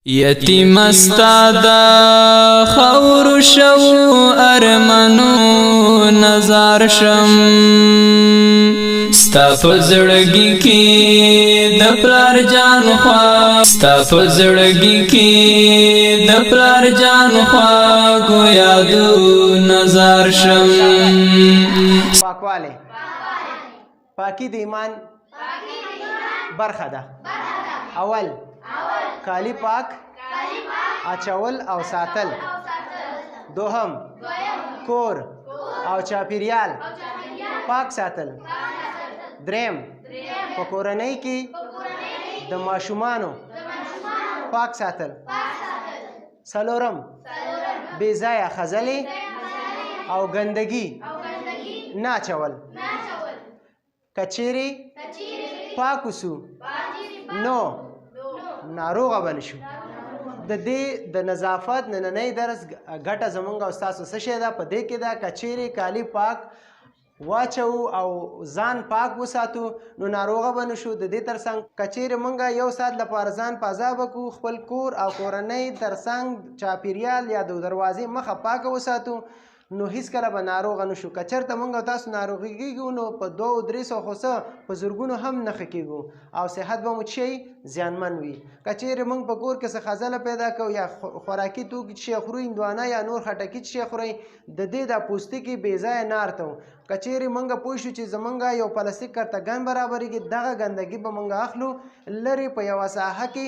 یتیم استا دا خور شو ارمنو نظر شم ستا په زړګي کې د پلار جان خوا ستا په زړګي کې د پلار جان خوا گویا دو نظر شم پاکواله پاکی د ایمان برخه ده اول کالی پاک اچول او ساتل دوهم کور او چاپیریال پاک ساتل دریم په کورنۍ کې د ماشومانو پاک ساتل څلورم بې ځایه خځلې او ګندګي نه اچول کچېرې پاک وسو نو ناروغه به نشو د دې د نظافت نننۍ درس ګټه زمونږ او ستاسو څه شی ده په دې کې ده که چیرې کالي پاک واچوو او ځان پاک وساتو نو ناروغه به نشو د دې ترڅنګ که چیرې موږ یو ساعت لپاره ځان په عذاب وکړو خپل کور او کورنۍ ترڅنګ چاپیریال یا د دروازې مخه پاکه وساتو نو هیڅکله به ناروغه نشو که چېرته موږ او تاسو ناروغي کېږو نو په 200-300 خو څه په زرګونو هم نښه کېږو او صحت به مو شي زیانمن وي که چیرې موږ په کور کې څه خځله پیدا کوو یا خوراکي توکي چې خورو هندوانه یا نور خټکي چې خورئ د دې دا پوستکي بې ځایه نه ارتو که چیرې موږ پوه شو چې زموږ یو پلاستیک کرتګن برابرېږي دغه ګندګي به موږ اخلو لرې په یوه ساحه کې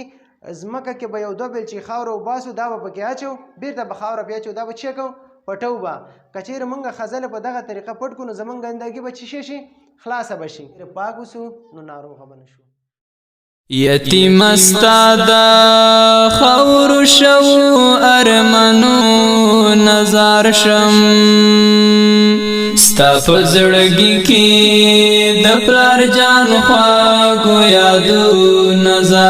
ځمکه کې به یو 2 بیلچې خاوره وباسو دا به پکې اچو بیرته به خاوره بیا اچو دا به چی کوو پټو به که چیرې موږ خځله په دغه طریقه پټ کړو نو زموږ ګندګي به څه شي خلاصه به شي پاک اوسو نو ناروغه به نشو یتیم استا دا خور شو ارمنو نظر شم ستا په زړګي کې د پلار جان خوا گویا دو نظر